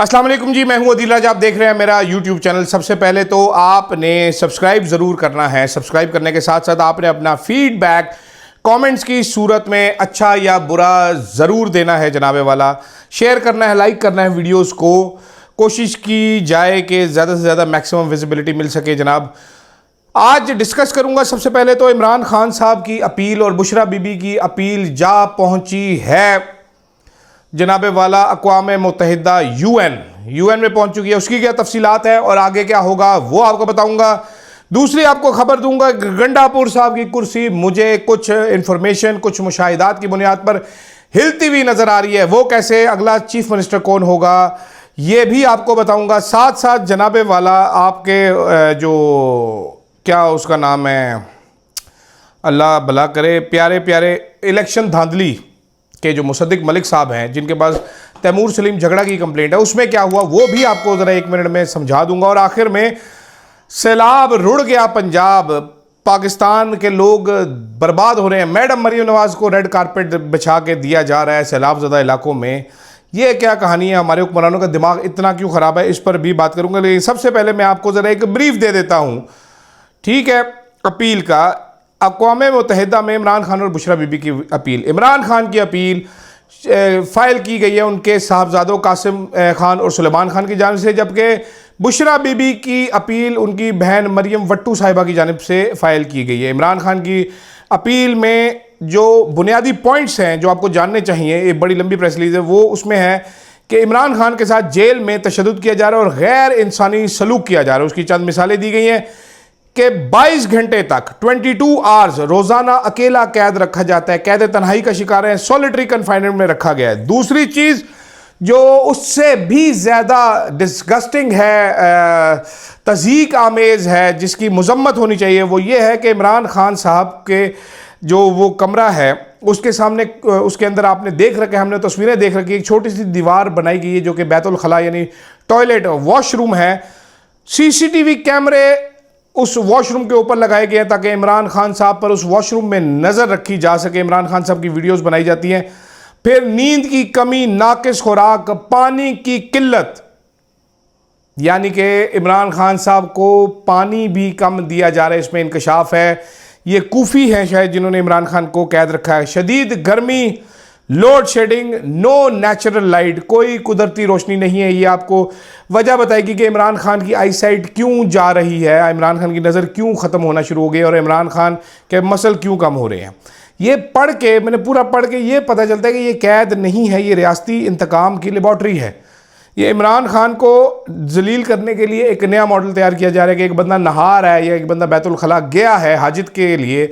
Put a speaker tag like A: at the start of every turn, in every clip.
A: अस्सलाम वालेकुम जी, मैं हूं अदील राज। आप देख रहे हैं मेरा यूट्यूब चैनल। सबसे पहले तो आपने सब्सक्राइब ज़रूर करना है। सब्सक्राइब करने के साथ साथ आपने अपना फीडबैक कमेंट्स की सूरत में अच्छा या बुरा ज़रूर देना है जनाबे वाला। शेयर करना है, लाइक करना है वीडियोस को। कोशिश की जाए कि ज़्यादा से ज़्यादा मैक्सिमम विजिबिलिटी मिल सके जनाब। आज डिस्कस करूंगा सबसे पहले तो इमरान खान साहब की अपील और बुशरा बीबी की अपील जा पहुंची है जनाबे वाला अक़वाम मुत्तहिदा यूएन में पहुंच चुकी है। उसकी क्या तफसीलात है और आगे क्या होगा वो आपको बताऊंगा। दूसरी आपको खबर दूंगा, गंडापुर साहब की कुर्सी मुझे कुछ इंफॉर्मेशन, कुछ मुशाहिदात की बुनियाद पर हिलती हुई नजर आ रही है। वो कैसे, अगला चीफ मिनिस्टर कौन होगा ये भी आपको बताऊंगा। साथ साथ जनाबे वाला आपके जो क्या उसका नाम है, अल्लाह भला करे, प्यारे प्यारे इलेक्शन धांधली के जो मुसद्दिक मलिक साहब हैं जिनके पास तैमूर सलीम झगड़ा की कंप्लेंट है, उसमें क्या हुआ वो भी आपको ज़रा 1 मिनट में समझा दूंगा। और आखिर में सैलाब रुड़ गया पंजाब, पाकिस्तान के लोग बर्बाद हो रहे हैं। मैडम मरियम नवाज़ को रेड कारपेट बिछा के दिया जा रहा है सैलाब ज़दा इलाकों में। ये क्या कहानी है, हमारे हुक्मरानों का दिमाग इतना क्यों ख़राब है, इस पर भी बात करूँगा। लेकिन सबसे पहले मैं आपको ज़रा एक ब्रीफ दे देता हूँ, ठीक है। अपील का अक़वाम मुत्तहिदा में इमरान खान और बुशरा बीबी की अपील। इमरान खान की अपील फ़ाइल की गई है उनके साहबजादों कासिम खान और सुलेमान खान की जानिब से, जबकि बुशरा बीबी की अपील उनकी बहन मरियम वट्टू साहिबा की जानिब से फ़ाइल की गई है। इमरान खान की अपील में जो बुनियादी पॉइंट्स हैं जो आपको जानने चाहिए, एक बड़ी लंबी प्रेस रिलीज है, वो उसमें है कि इमरान खान के साथ जेल में तशद्दुद किया जा रहा है और गैर इंसानी सलूक किया जा रहा है। उसकी चंद मिसालें दी गई हैं कि 22 घंटे तक 22 आवर्स रोज़ाना अकेला कैद रखा जाता है, कैद तन्हाई का शिकार है, सॉलिटरी कन्फाइनमेंट में रखा गया है। दूसरी चीज़ जो उससे भी ज़्यादा डिस्गस्टिंग है, तज़ीक आमेज़ है, जिसकी मज़म्मत होनी चाहिए, वो ये है कि इमरान खान साहब के जो वो कमरा है उसके सामने, उसके अंदर आपने देख रखे, हमने तस्वीरें देख रखी, एक छोटी सी दीवार बनाई गई है जो कि बैतुल खला यानी टॉयलेट वॉशरूम है। CCTV कैमरे उस वॉशरूम के ऊपर लगाए गए हैं ताकि इमरान खान साहब पर उस वॉशरूम में नज़र रखी जा सके। इमरान खान साहब की वीडियोस बनाई जाती हैं। फिर नींद की कमी, नाकिस खुराक, पानी की किल्लत, यानी कि इमरान खान साहब को पानी भी कम दिया जा रहा है, इसमें इंकशाफ है। ये कूफी हैं शायद जिन्होंने इमरान खान को कैद रखा है। शदीद गर्मी, load shedding, no natural light, कोई कुदरती रोशनी नहीं है। ये आपको वजह बताएगी कि इमरान खान की आई साइट क्यों जा रही है, इमरान खान की नज़र क्यों ख़त्म होना शुरू हो गई और इमरान खान के मसल क्यों कम हो रहे हैं। ये पढ़ के, मैंने पूरा पढ़ के ये पता चलता है कि ये कैद नहीं है, ये रियासती इंतकाम की लेबॉर्ट्री है। ये इमरान खान को जलील करने के लिए एक नया मॉडल तैयार किया जा रहा है कि एक बंदा नहा रहा है या एक बंदा बैतुल खला गया है हाजित के लिए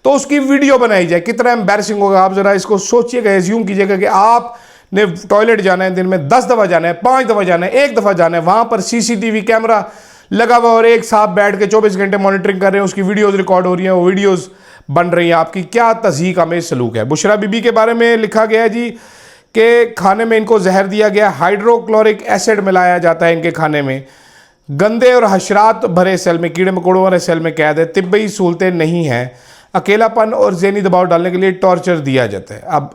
A: तो उसकी वीडियो बनाई जाए। कितना एम्बैरसिंग होगा, आप ज़रा इसको सोचिएगा, एज्यूम कीजिएगा कि आपने टॉयलेट जाना है, दिन में 10 दफ़ा जाना है, 5 दफ़ा जाना है, 1 दफ़ा जाना है, वहाँ पर CCTV कैमरा लगा हुआ और एक साहब बैठ के 24 घंटे मॉनिटरिंग कर रहे हैं, उसकी वीडियोज़ रिकॉर्ड हो रही हैं, वो वीडियोज़ बन रही हैं। आपकी क्या तज़हीक आमेज़ सलूक है। बुशरा बीबी के बारे में लिखा गया है जी कि खाने में इनको जहर दिया गया, हाइड्रोक्लोरिक एसिड मिलाया जाता है इनके खाने में, गंदे और हशरात भरे सेल में, कीड़े मकोड़ों वाले सेल में कैद है, तिब्बी सहूलतें नहीं हैं, अकेलापन और ज़हनी दबाव डालने के लिए टॉर्चर दिया जाता है। अब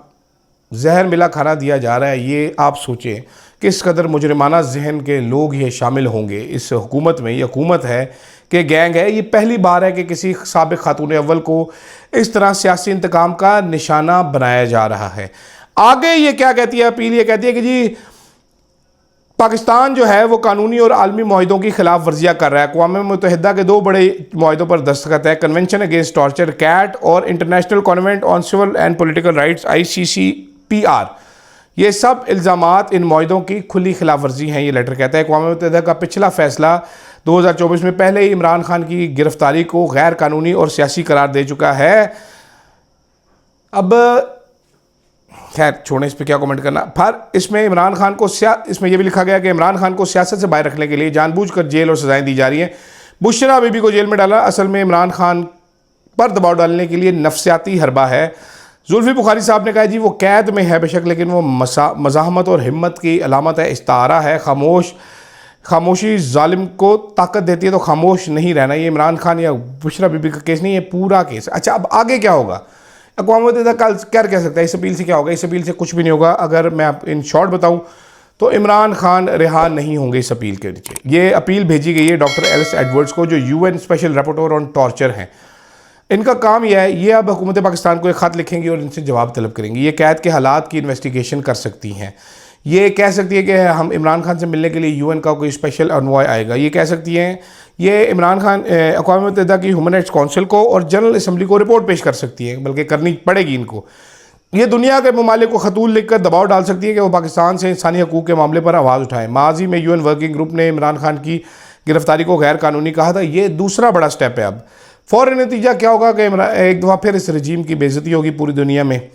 A: जहर मिला खाना दिया जा रहा है, ये आप सोचें किस कदर मुजरिमाना जहन के लोग ये शामिल होंगे इस हुकूमत में। ये हुकूमत है कि गैंग है। ये पहली बार है कि किसी साबिक़ खातून अव्वल को इस तरह सियासी इंतकाम का निशाना बनाया जा रहा है। आगे ये क्या कहती है अपील, ये कहती है कि जी पाकिस्तान जो है वो कानूनी और आलमी मुआहिदों की खिलाफ वर्जियाँ कर रहा है। अक़वाम मुत्तहिदा के 2 बड़े मुआहिदों पर दस्तखत है, कन्वेंशन अगेंस्ट टॉर्चर कैट और international convent on civil and political rights ICCPR। ये सब इल्ज़ामात इन मुआहिदों की खुली खिलाफ वर्जी हैं, ये लेटर कहता है। अक़वाम मुत्तहिदा का पिछला फैसला 2024 में पहले ही इमरान खान की गिरफ्तारी को गैर कानूनी और सियासी करार दे चुका है। अब खैर छोड़ें, इस पर क्या कमेंट करना। पर इसमें इमरान खान को इसमें यह भी लिखा गया कि इमरान खान को सियासत से बाहर रखने के लिए जानबूझकर जेल और सजाएं दी जा रही हैं। बुशरा बीबी को जेल में डाला असल में इमरान खान पर दबाव डालने के लिए नफसियाती हरबा है। जुल्फी बुखारी साहब ने कहा जी वो कैद में है बेशक, लेकिन वो मज़ाहमत और हिम्मत की अलामत है, इस्तारा है। खामोशी जालिम को ताकत देती है, तो खामोश नहीं रहना। ये इमरान खान या बुशरा बीबी का केस नहीं, ये पूरा केस। अच्छा, अब आगे क्या होगा? अक़वाम मुत्तहिदा कल क्या कह सकता है? इस अपील से क्या होगा? इस अपील से कुछ भी नहीं होगा। अगर मैं इन शॉर्ट बताऊं तो इमरान खान रिहा नहीं होंगे इस अपील के नीचे। ये अपील भेजी गई है डॉक्टर एलिस एडवर्ड्स को, जो यूएन स्पेशल रैपोर्टर ऑन टॉर्चर हैं। इनका काम यह है, ये अब हुकूमत पाकिस्तान को एक ख़त लिखेंगी और इनसे जवाब तलब करेंगी। ये कैद के हालात की इन्वेस्टिगेशन कर सकती हैं। ये कह सकती है कि हम इमरान खान से मिलने के लिए यूएन का कोई स्पेशल अनवॉय आएगा। ये कह सकती हैं, ये इमरान खान अक़वाम मुत्तहिदा की ह्यूमन राइट्स काउंसिल को और जनरल असम्बली को रिपोर्ट पेश कर सकती है, बल्कि करनी पड़ेगी इनको। ये दुनिया के ममालिक को खतूत लिखकर दबाव डाल सकती है कि वो पाकिस्तान से इंसानी हकूक़ के मामले पर आवाज़ उठाएं। माजी में यूएन वर्किंग ग्रुप ने इमरान खान की गिरफ्तारी को गैर कानूनी कहा था। ये दूसरा बड़ा स्टेप है। अब फ़ौरन नतीजा क्या होगा कि एक दफ़ा फिर इस रजीम की बेइज्जती होगी पूरी दुनिया में।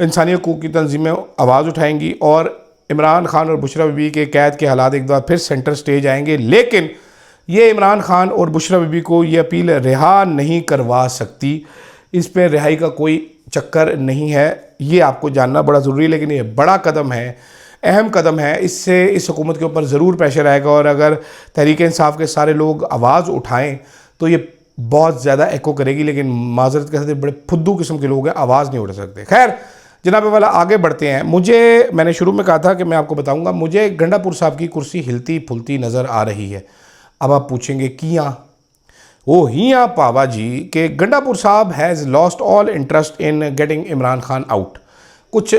A: इंसानी हकूक़ की तंजीमें आवाज़ उठाएंगी और इमरान खान और बुशरा बीबी के कैद के हालात एक दफ़ा फिर सेंटर स्टेज आएंगे। लेकिन ये इमरान खान और बुशरा बीबी को ये अपील रिहा नहीं करवा सकती। इस पर रिहाई का कोई चक्कर नहीं है, ये आपको जानना बड़ा ज़रूरी है। लेकिन ये बड़ा कदम है, अहम कदम है। इससे इस हुकूमत के ऊपर ज़रूर प्रेशर आएगा और अगर तहरीक इंसाफ के सारे लोग आवाज़ उठाएं तो ये बहुत ज़्यादा एको करेगी। लेकिन माजरत के साथ बड़े फुद्दू किस्म के लोग हैं, आवाज़ नहीं उठा सकते। खैर जनाब वाला आगे बढ़ते हैं। मैंने शुरू में कहा था कि मैं आपको बताऊंगा, मुझे गंडापुर साहब की कुर्सी हिलती फुलती नज़र आ रही है। अब आप पूछेंगे कियाँ? वो हियाँ पावा जी के गंडापुर साहब has lost all interest in getting Imran Khan out. कुछ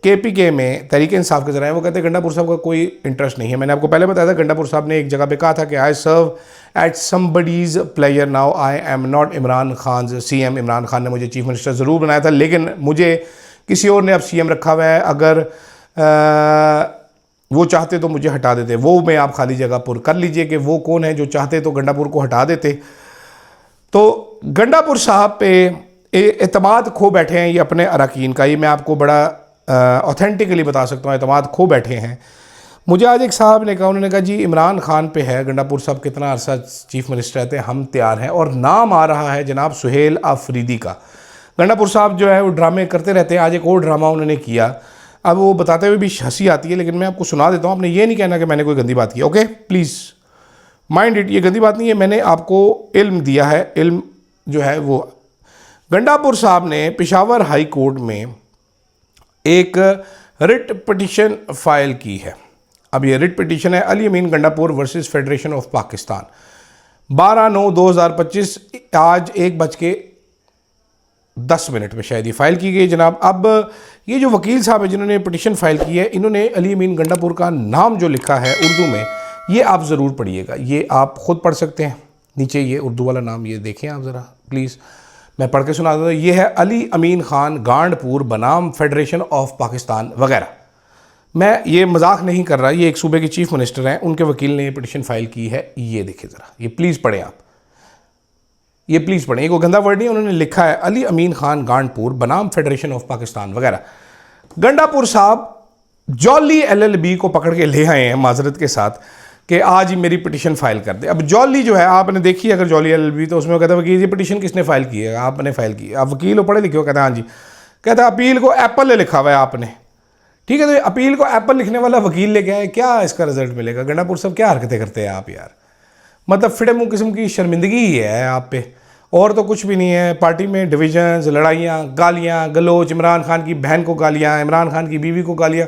A: KPK में तहरीक इंसाफ के ज़राए वो कहते हैं गंडापुर साहब का कोई इंटरेस्ट नहीं है। मैंने आपको पहले बताया था, गंडापुर साहब ने एक जगह पे कहा था कि I serve at somebody's player now, I am not Imran Khan CM। Imran Khan ने मुझे चीफ मिनिस्टर ज़रूर बनाया था, लेकिन मुझे किसी और ने अब CM रखा हुआ है। अगर वो चाहते तो मुझे हटा देते। वो में आप खाली जगह पुर कर लीजिए कि वो कौन है जो चाहते तो गंडापुर को हटा देते। तो गंडापुर साहब पे एतमाद खो बैठे हैं ये अपने अरकान का। ये मैं आपको बड़ा ऑथेंटिकली बता सकता हूँ, एतमाद खो बैठे हैं। मुझे आज एक साहब ने कहा, उन्होंने कहा जी इमरान खान पे है गंडापुर साहब कितना अरसा चीफ मिनिस्टर रहते हैं, हम तैयार हैं। और नाम आ रहा है जनाब सुहेल आफरीदी का। गंडापुर साहब जो है वो ड्रामे करते रहते हैं। आज एक और ड्रामा उन्होंने किया। अब वो बताते हुए भी हंसी आती है, लेकिन मैं आपको सुना देता हूँ। आपने ये नहीं कहना कि मैंने कोई गंदी बात की, ओके प्लीज़ माइंड इट। ये गंदी बात नहीं है, मैंने आपको इल्म दिया है। इल्म जो है वो गंडापुर साहब ने पेशावर हाई कोर्ट में एक रिट पिटिशन फाइल की है। अब ये रिट पिटिशन है Ali Amin Gandapur versus federation of Pakistan. 12/9/2025 आज 1:10 में शायद ये फ़ाइल की गई जनाब। अब ये जो वकील साहब है जिन्होंने पिटिशन फ़ाइल की है, इन्होंने अली अमीन गंडापुर का नाम जो लिखा है उर्दू में, ये आप ज़रूर पढ़िएगा। ये आप ख़ुद पढ़ सकते हैं, नीचे ये उर्दू वाला नाम ये देखें आप ज़रा प्लीज़, मैं पढ़ के सुना देता हूँ। ये है अली अमीन खान गांडपुर बनाम फेडरेशन ऑफ पाकिस्तान वगैरह। मैं ये मजाक नहीं कर रहा, ये एक सूबे के चीफ मिनिस्टर हैं, उनके वकील ने ये पिटिशन फाइल की है। ये देखिए ज़रा, ये प्लीज़ पढ़ें आप, ये प्लीज़ पढ़ें। ये कोई गंदा वर्ड नहीं, उन्होंने लिखा है अली अमीन खान गांडपुर बनाम फेडरेशन ऑफ पाकिस्तान वगैरह। गंडापुर साहब जॉली LLB को पकड़ के ले आए हैं माजरत के साथ कि आज ही मेरी पिटिशन फाइल कर दे। अब जॉली जो है आपने देखी अगर जॉली LLB, तो उसमें कहता है वकील ये पिटिशन किसने फाइल की है? आपने फाइल की। आप वकील हो, पढ़े लिखे हो? कहते हैं हाँ जी। कहता है अपील को एप्पल ने लिखा हुआ है आपने, ठीक है। तो अपील को एप्पल लिखने वाला वकील लेके आए, क्या इसका रिजल्ट मिलेगा? गंडापुर साहब क्या हरकतें करते हैं आप यार, मतलब फिटे मुँह किस्म की शर्मिंदगी ही है आप पे, और तो कुछ भी नहीं है। पार्टी में डिविजन्स, लड़ाइयाँ, गालियाँ गलोच, इमरान खान की बहन को गालियाँ, इमरान खान की बीवी को गालियाँ।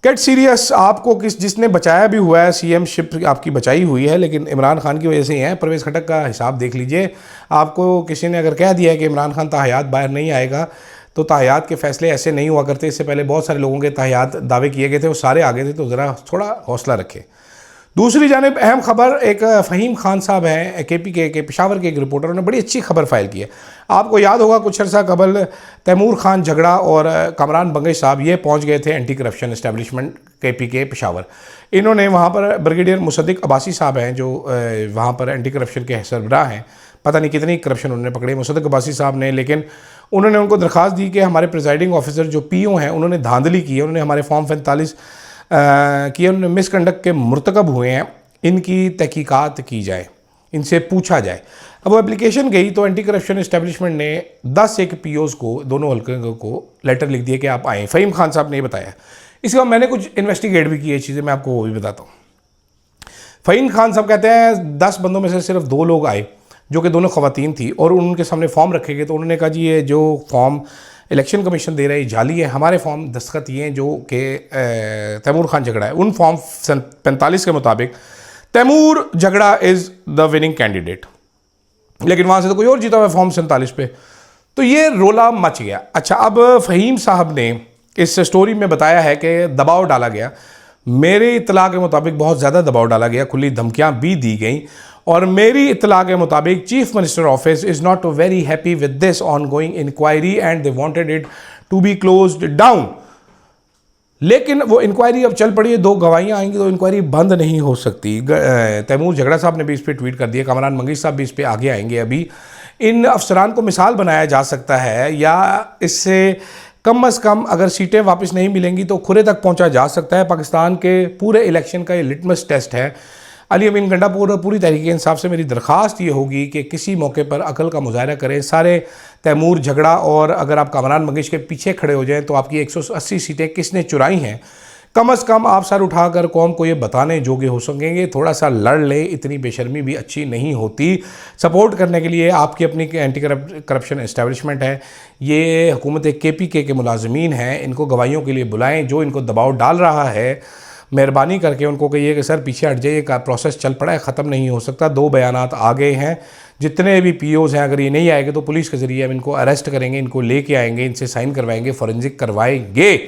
A: Get serious. आपको जिसने बचाया भी हुआ है, CM शिप आपकी बचाई हुई है, लेकिन इमरान खान की वजह से ही है। परवेज़ खटक का हिसाब देख लीजिए। आपको किसी ने अगर कह दिया है कि इमरान खान ताहयात बाहर नहीं आएगा, तो ताहयात के फ़ैसले ऐसे नहीं हुआ करते। इससे पहले बहुत सारे लोगों के ताहयात दावे किए गए थे, वो सारे आ गए थे। तो ज़रा थोड़ा हौसला रखें। दूसरी जानिब अहम खबर, एक फ़हीम खान साहब हैं KPK के पेशावर के एक रिपोर्टर, उन्होंने बड़ी अच्छी खबर फाइल की है। आपको याद होगा कुछ अर्सा कबल तैमूर खान झगड़ा और कामरान बंगश साहब ये पहुंच गए थे anti corruption establishment KPK Peshawar. इन्होंने वहाँ पर ब्रिगेडियर मुसद्दिक अब्बासी साहब हैं जो वहाँ पर एंटी करप्शन के सरबराह हैं, पता नहीं कितनी करप्शन उन्होंने पकड़े मुसद्दिक अब्बासी साहब ने, लेकिन उन्होंने उनको दरख्वास्त दी कि हमारे प्रिजाइडिंग ऑफिसर जो PO हैं उन्होंने धांधली की है, उन्होंने हमारे फॉर्म 45 कि उन्होंने मिसकंडक्ट के मुर्तकब हुए हैं, इनकी तहकीकात की जाए, इनसे पूछा जाए। अब वो एप्लीकेशन गई तो एंटी करप्शन इस्टेब्लिशमेंट ने 10 एक POs को, दोनों हल्के को लेटर लिख दिए कि आप आएँ। फ़हीम खान साहब ने बताया। इसके बाद मैंने कुछ इन्वेस्टिगेट भी किए चीज़ें, मैं आपको वो भी बताता हूँ। फ़हीम खान साहब कहते हैं 10 बंदों में से सिर्फ 2 लोग आए जो कि दोनों ख़वातीन थी, और उनके सामने फॉर्म रखे गए। तो उन्होंने कहा जी ये जो फॉर्म इलेक्शन कमीशन दे रहा है जाली है, हमारे फॉर्म दस्तखत ये हैं जो कि तैमूर खान झगड़ा है उन फॉर्म सन 45 के मुताबिक तैमूर झगड़ा इज़ द विनिंग कैंडिडेट, लेकिन वहाँ से तो कोई और जीता हुआ फॉर्म 47 पे। तो ये रोला मच गया। अच्छा, अब फ़हीम साहब ने इस स्टोरी में बताया है कि दबाव डाला गया, मेरे इत्तला के मुताबिक बहुत ज़्यादा दबाव डाला गया, खुली धमकियाँ भी दी गई, और मेरी इत्तला के मुताबिक chief minister office is not very happy with this ongoing inquiry and they wanted it to be closed down. लेकिन वो इंक्वायरी अब चल पड़ी है, 2 गवाहियाँ आएंगी तो इंक्वायरी बंद नहीं हो सकती। तैमूर झगड़ा साहब ने भी इस पर ट्वीट कर दिया, कामरान मंगेश साहब भी इस पर आगे आएंगे। अभी इन अफसरान को मिसाल बनाया जा सकता है, या इससे कम अज़ कम अगर सीटें वापस नहीं मिलेंगी तो खुरे तक पहुंचा जा सकता है। पाकिस्तान के पूरे इलेक्शन का ये लिटमस टेस्ट है। अली अमीन गंडापुर पूरी तहरीक इंसाफ से मेरी दरख्वास्त ये होगी कि किसी मौके पर अकल का मुजाहरा करें, सारे तैमूर झगड़ा और अगर आप कामरान मंगेश के पीछे खड़े हो जाएं तो आपकी 180 सीटें किसने चुराई हैं, कम अज़ कम आप सर उठाकर कौम को ये बताने जोगे हो सकेंगे। थोड़ा सा लड़ लें, इतनी बेशर्मी भी अच्छी नहीं होती। सपोर्ट करने के लिए आपकी अपनी एंटी करप्शन एस्टेब्लिशमेंट है, ये हुकूमत KPK के मुलाजमीन हैं, इनको गवाहियों के लिए बुलाएं। जो इनको दबाव डाल रहा है मेहरबानी करके उनको कहिए कि सर पीछे हट जाइए, का प्रोसेस चल पड़ा है, ख़त्म नहीं हो सकता। 2 बयानात आ गए हैं, जितने भी POs हैं अगर ये नहीं आएंगे तो पुलिस के ज़रिए हम इनको अरेस्ट करेंगे, इनको लेके आएंगे, इनसे साइन करवाएंगे, फॉरेंसिक करवाएंगे।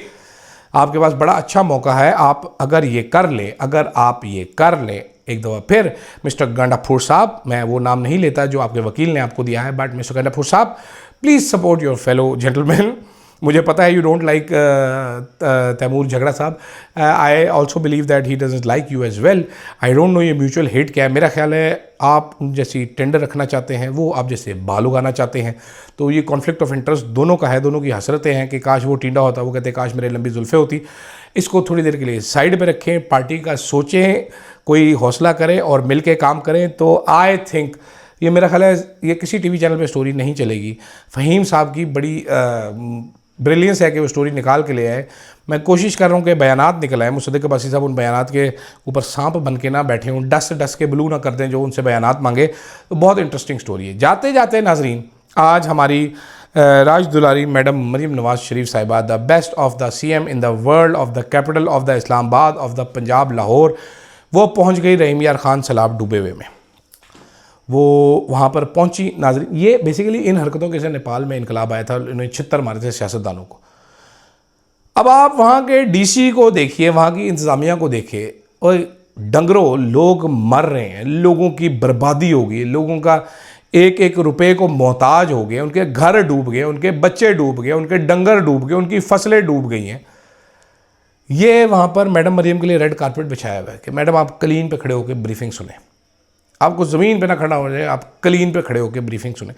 A: आपके पास बड़ा अच्छा मौका है, आप अगर ये कर लें, अगर आप ये कर लें एक दफ़ा फिर। मिस्टर गंडापुर साहब, मैं वो नाम नहीं लेता जो आपके वकील ने आपको दिया है, बट मिस्टर गंडापुर साहब please support your fellow gentleman. मुझे पता है यू डोंट लाइक तैमूर झगड़ा साहब, I also believe that he doesn't like you as well. I don't know ये म्यूचुअल हेट क्या है। मेरा ख्याल है आप जैसी टेंडर रखना चाहते हैं, वो आप जैसे बाल उगाना चाहते हैं। तो ये कॉन्फ्लिक्ट ऑफ इंटरेस्ट दोनों का है, दोनों की हसरतें हैं कि काश वो टींडा होता, वो कहते काश मेरे लंबी जुल्फ़े होती। इसको थोड़ी देर के लिए साइड पे रखें, पार्टी का सोचें, कोई हौसला करें और मिल के काम करें। तो आई थिंक ये मेरा ख्याल है ये किसी TV चैनल पे स्टोरी नहीं चलेगी। फ़हीम साहब की बड़ी ब्रिलियंस है कि वो स्टोरी निकाल के ले आए। मैं कोशिश कर रहा हूँ कि बयानात निकल आए, मुसद्दिक अब्बासी साहब उन बयानात के ऊपर सांप बन के ना बैठे हों, डस के ब्लू ना कर दें जो उनसे बयानात मांगे। तो बहुत इंटरेस्टिंग स्टोरी है। जाते जाते नाजरीन, आज हमारी राज दुलारी मैडम मरीम नवाज शरीफ साहिबा, the best of the CM in the world, of the capital of the Islamabad, of the Punjab Lahore, वो पहुँच गई रहीम यार खान सैलाब डूबे हुए में। वो वहाँ पर पहुँची नाज़रीन। ये बेसिकली इन हरकतों के से नेपाल में इनकलाब आया था, इन्होंने 76 मारे थे सियासतदानों को। अब आप वहाँ के DC को देखिए, वहाँ की इंतज़ामिया को देखिए, और डंगरों लोग मर रहे हैं, लोगों की बर्बादी हो गई, लोगों का एक एक रुपए को मोहताज हो गए, उनके घर डूब गए, उनके बच्चे डूब गए, उनके डंगर डूब गए, उनकी फसलें डूब गई हैं। ये वहाँ पर मैडम मरीम के लिए रेड कारपेट बिछाया हुआ है कि मैडम आप कलीन पे खड़े होकर ब्रीफिंग सुने, आपको ज़मीन पे ना खड़ा हो जाए, आप कलीन पे खड़े होकर ब्रीफिंग सुने।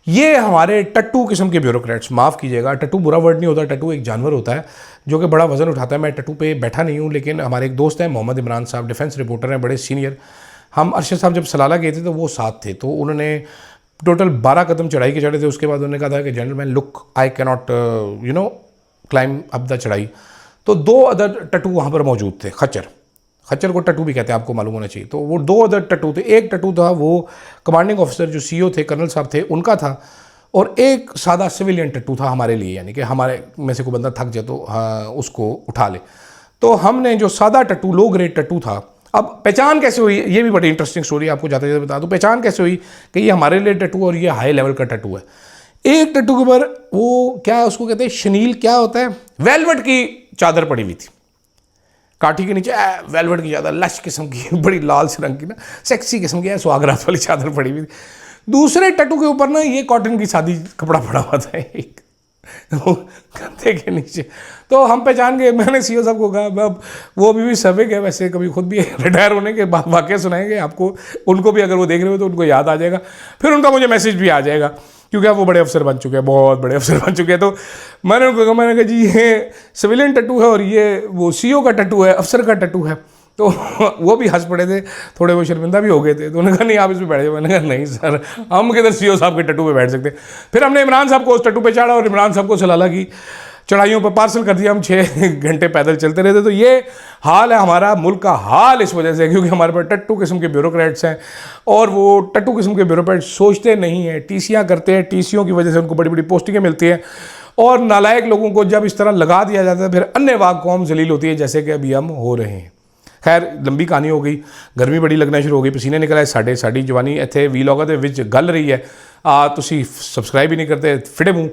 A: ये हमारे टट्टू किस्म के ब्यूरोक्रेट्स, माफ़ कीजिएगा, टट्टू बुरा वर्ड नहीं होता, टट्टू एक जानवर होता है जो कि बड़ा वजन उठाता है। मैं टट्टू पे बैठा नहीं हूँ, लेकिन हमारे एक दोस्त हैं मोहम्मद इमरान साहब, डिफेंस रिपोर्टर हैं, बड़े सीनियर। हम अरशद साहब जब सलाला गए थे तो वो साथ थे, तो उन्होंने टोटल 12 कदम चढ़ाई के चढ़े थे। उसके बाद उन्होंने कहा था कि gentleman look, I can not climb up the चढ़ाई। तो 2 अदर टट्टू वहाँ पर मौजूद थे, खच्चर को टट्टू भी कहते हैं, आपको मालूम होना चाहिए। तो वो 2 अदर टट्टू थे। एक टट्टू था वो कमांडिंग ऑफिसर जो CEO थे, कर्नल साहब थे, उनका था, और एक सादा सिविलियन टट्टू था हमारे लिए, यानी कि हमारे में से कोई बंदा थक जाए तो हाँ उसको उठा ले। तो हमने जो सादा टट्टू, लो ग्रेड टट्टू था, अब पहचान कैसे हुई, ये भी बड़ी इंटरेस्टिंग स्टोरी आपको जाते जाते बता दूँ। पहचान कैसे हुई कि ये हमारे लिए टट्टू और ये हाई लेवल का टट्टू है। एक टट्टू के ऊपर वो क्या उसको कहते हैं, शनील क्या होता है, वेलवेट की चादर पड़ी हुई थी, काठी के नीचे वेलवेट की चादर, लश किस्म की, बड़ी लाल से रंग की ना, सेक्सी किस्म की सुहागरात वाली चादर पड़ी हुई थी। दूसरे टट्टू के ऊपर ना ये कॉटन की सादी कपड़ा पड़ा हुआ था एक कंधे के नीचे। तो हम पहचान गए। मैंने CEO साहब को कहा, अब वो अभी भी सर्वे गए, वैसे कभी खुद भी रिटायर होने के बाद वाक़या सुनाएंगे आपको, उनको भी अगर वो देख रहे हो तो उनको याद आ जाएगा, फिर उनका मुझे मैसेज भी आ जाएगा, क्योंकि वो बड़े अफसर बन चुके हैं, बहुत बड़े अफसर बन चुके हैं। तो मैंने उनको कहा, मैंने कहा जी ये सिविलियन टट्टू है और ये वो CEO का टट्टू है, अफसर का टट्टू है। तो वो भी हंस पड़े थे, थोड़े वो शर्मिंदा भी हो गए थे। तो उन्होंने कहा नहीं आप इसमें बैठ जाओ। मैंने कहा नहीं सर, हम किधर CEO साहब के टट्टू पे बैठ सकते। फिर हमने इमरान साहब को उस टट्टू पे चढ़ा और इमरान साहब को सलाला की चढ़ाइयों पर पार्सल कर दिया। हम 6 घंटे पैदल चलते रहते। तो ये हाल है हमारा मुल्क का हाल इस वजह से, क्योंकि हमारे पास टट्टू किस्म के ब्यूरोक्रेट्स हैं, और वो टट्टू किस्म के ब्यूरोक्रेट्स सोचते नहीं हैं, टीसियाँ करते हैं, टीसियों की वजह से उनको बड़ी बड़ी पोस्टिंगें मिलती हैं, और नालायक लोगों को जब इस तरह लगा दिया जाता है, फिर अन्य वाक कौम जलील होती है, जैसे कि अभी हम हो रहे हैं। खैर लंबी कहानी हो गई, गर्मी बड़ी लगना शुरू हो गई, पसीने निकल आए, साड़ी जवानी ਇੱਥੇ ਵੀਲੌਗਾਂ ਦੇ ਵਿੱਚ गल रही है। ਤੁਸੀਂ सब्सक्राइब ही नहीं करते, फिटे मुँह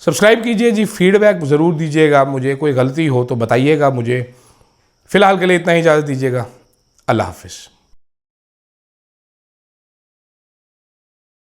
A: सब्सक्राइब कीजिए जी, फीडबैक ज़रूर दीजिएगा मुझे, कोई गलती हो तो बताइएगा मुझे। फ़िलहाल के लिए इतना ही इजाज़त दीजिएगा, अल्लाह हाफ़िज़।